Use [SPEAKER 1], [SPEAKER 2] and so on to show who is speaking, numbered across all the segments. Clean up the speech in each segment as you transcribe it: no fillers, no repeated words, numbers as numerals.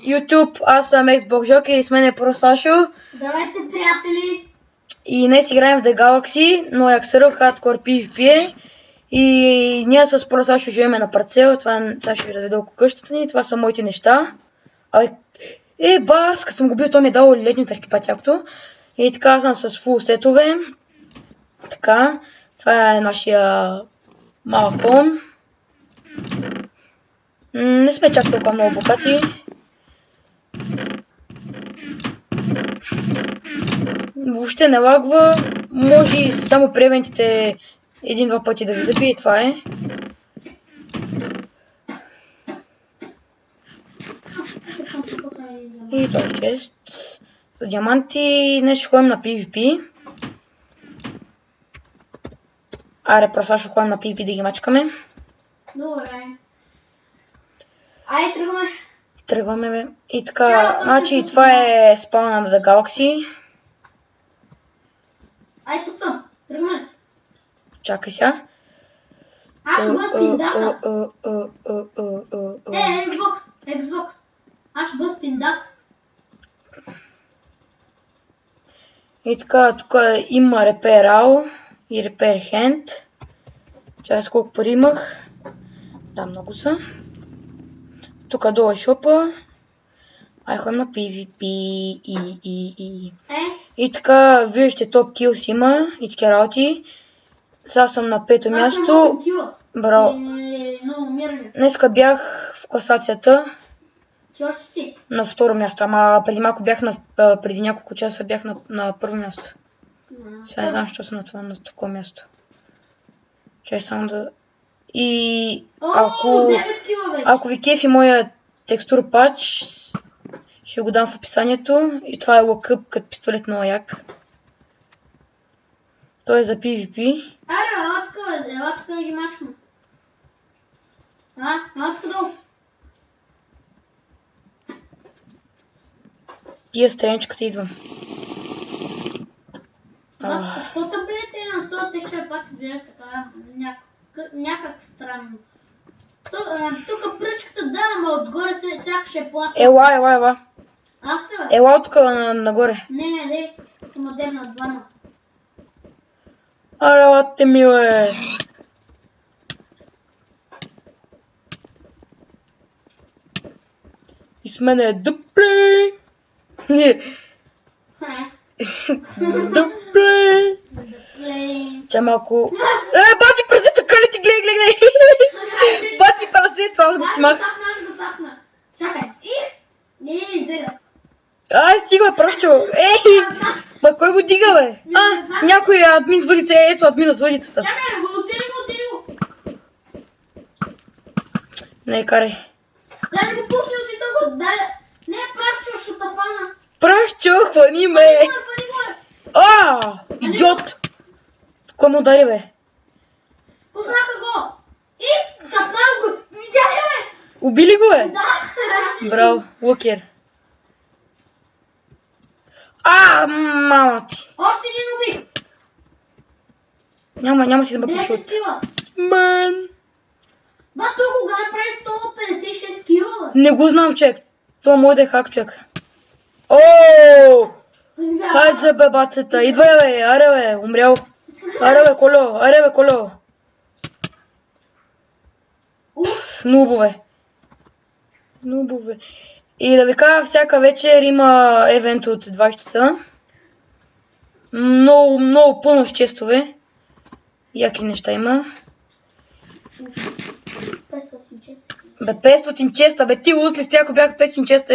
[SPEAKER 1] YouTube, аз съм Xbox Joker и с мен е Просашо.
[SPEAKER 2] Здравейте, приятели!
[SPEAKER 1] И днес играем в The Galaxy, но Axero Hardcore PvP. И ние с Просашо живеем на парцел. Това ще ви разведа около къщата ни. Това са моите неща. Бас, като съм го бил, той ми е дал летни търкипати якото. И така съм с фул сетове. Така, това е нашия малък холм. Не сме чак толкова много богати. Въобще не лагва. Може и само превентите един-два пъти да ви забие, това е. И този чест. За диаманти днес ще ходим на PvP. Аре, просто ще ходим на PvP да ги мачкаме.
[SPEAKER 2] Добре. Ай, тръгваме.
[SPEAKER 1] Тръгваме, бе. И така, значи това е спауна на The Galaxy.
[SPEAKER 2] Ай, тук съм. Тръгваме.
[SPEAKER 1] Чакай сега.
[SPEAKER 2] Аз ще бъда спиндата. Xbox. Аз ще бъда спиндата.
[SPEAKER 1] И така, тук има Repair All и Repair Hand. Чакай с колко пари имах. Да, много са. Тук долу е шопа. Ай, ходим на PvP и така, виждате, топ килс има и такива работи. Сега съм на 5-то място.
[SPEAKER 2] Аз съм 8 кила.
[SPEAKER 1] Браво.
[SPEAKER 2] Много умираме.
[SPEAKER 1] Днеска бях в класацията.
[SPEAKER 2] Ти още си?
[SPEAKER 1] На второ място, ама преди малко бях преди няколко часа бях на първо място. Сега не знам, защо съм на такова място. Чай само да... И ако ви кефи моя текстур пач, ще го дам в описанието. И това е лъкъп като пистолет на як. Той е за PvP.
[SPEAKER 2] Аре, ела тук да ги мачваме. Ела тук долу.
[SPEAKER 1] Тия страничката идвам.
[SPEAKER 2] Защо табелите на този текстур пак изглежда така някак странно? Тук пръчката да, ама отгоре сякаш е пластик.
[SPEAKER 1] Ела.
[SPEAKER 2] Аз ли бе?
[SPEAKER 1] Ела тук нагоре.
[SPEAKER 2] Не, тук ма дегна двама.
[SPEAKER 1] Аре, лате ми, бе. И с мене е дупле. Дупле. Ча малко... бати прасе, така ли ти, гледай. Бати прасе, това аз го снимах.
[SPEAKER 2] Аз го цапна. Чакай. Издига.
[SPEAKER 1] Ай, стига, прощо. Ма кой го дига, бе? Някой админ с въдица. Ето админа с въдицата.
[SPEAKER 2] Чакай, го оцели го.
[SPEAKER 1] Не, карай.
[SPEAKER 2] Дай го пусни от високо. Не, пращо, ще те фана.
[SPEAKER 1] Пращо, хвани ме. Идиот. Кой му удари, бе?
[SPEAKER 2] Пуснаха го. И цапнам го. Видя ли, бе?
[SPEAKER 1] Убили го, бе?
[SPEAKER 2] Да.
[SPEAKER 1] Браво, лукер. Мама ти.
[SPEAKER 2] Още един уби.
[SPEAKER 1] Няма си да ме почут.
[SPEAKER 2] 10 кила.
[SPEAKER 1] Мен.
[SPEAKER 2] Ба, той кога направи 156 кила, бе?
[SPEAKER 1] Не го знам, човек. Това може да е хак, човек. Хайде, бе, бацата. Идвай, бе. Аре, бе. Умрял. Аре, бе, коло. Нубове. И да ви кажа, всяка вечер има евент от 20 часа. Много пълно с честове. Яки неща има.
[SPEAKER 2] 500 честа.
[SPEAKER 1] Бе, 500 честа, бе, ти лут ли сте, ако бяха 500 честа,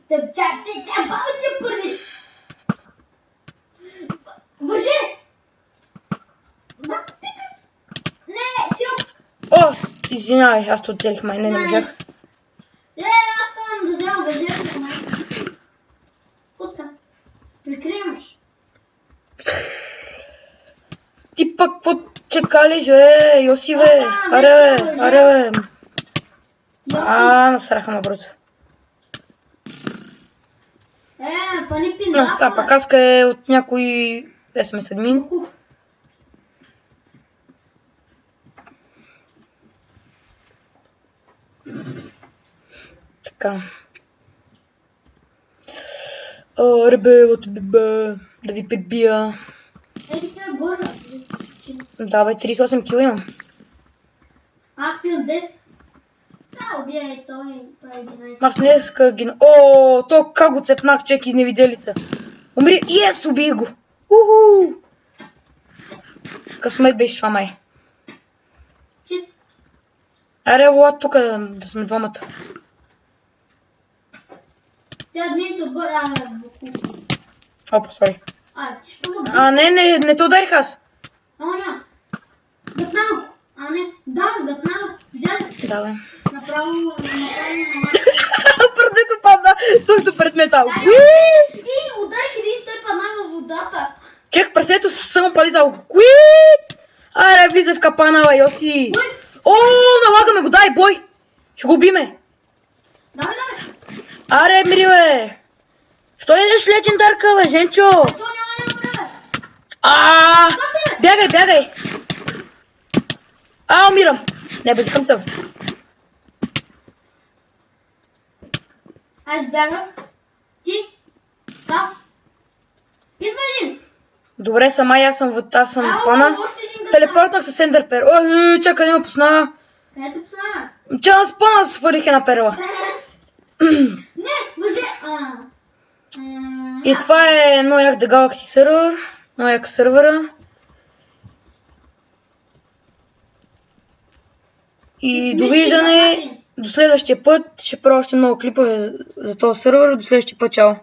[SPEAKER 2] Тя баба ти пари! Въже! Не, Филп!
[SPEAKER 1] Извинявай, аз те оцелих, май, не можах.
[SPEAKER 2] Аз ставам да взема въжето, май. Кутка. Прикриваш.
[SPEAKER 1] Ти пък, какво чекалиш, бе, Йоси, бе. Аре, бе. Насраха ме бързо.
[SPEAKER 2] Пани пиндаха,
[SPEAKER 1] Та пакаска е от някой SMS админ. така. Ребе, да ви прибия.
[SPEAKER 2] Тя е горе.
[SPEAKER 1] Да, бе, 38 кила имам.
[SPEAKER 2] Аз пил 10. Убия и той прави 11.
[SPEAKER 1] Аз днеска ги... О, то как го цепнах, човек, изневиделица. Умри, ес, убий го. Уху. Късмет беше това, май.
[SPEAKER 2] Чист.
[SPEAKER 1] Аре, ела тук да сме двамата.
[SPEAKER 2] Тя днес отгоре,
[SPEAKER 1] Опа, сори.
[SPEAKER 2] ти що го
[SPEAKER 1] Не те ударих аз.
[SPEAKER 2] Няма. Гътнал. Не. Да, гътнал. Видя ли?
[SPEAKER 1] Да, бе.
[SPEAKER 2] Направо.
[SPEAKER 1] Предето падна, точно пред метал.
[SPEAKER 2] И ударих един, той падна във водата.
[SPEAKER 1] Чек, пресето само палител. Аре, влизай в капана, бе, Йоси. О, налагаме го, дай, бой. Ще го убиме.
[SPEAKER 2] Давай.
[SPEAKER 1] Аре, мири, бе. Що идеш легендарка, бе, Женчо?
[SPEAKER 2] То няма време.
[SPEAKER 1] Бягай. Умирам. Не, безикам се.
[SPEAKER 2] Аз бягам. Ти. Аз. Идва един.
[SPEAKER 1] Добре, сама и аз съм в спана. Телепортнах с Ендерпер. Ой, чакай, не ме пусна.
[SPEAKER 2] Къде те пусна?
[SPEAKER 1] Че на спана свалих една перла.
[SPEAKER 2] Не, въже.
[SPEAKER 1] И това е No Yak The Galaxy сервер. No Yak сервера. И довиждане. До следващия път. Ще правя още много клипове за този сервер. До следващия път, чао.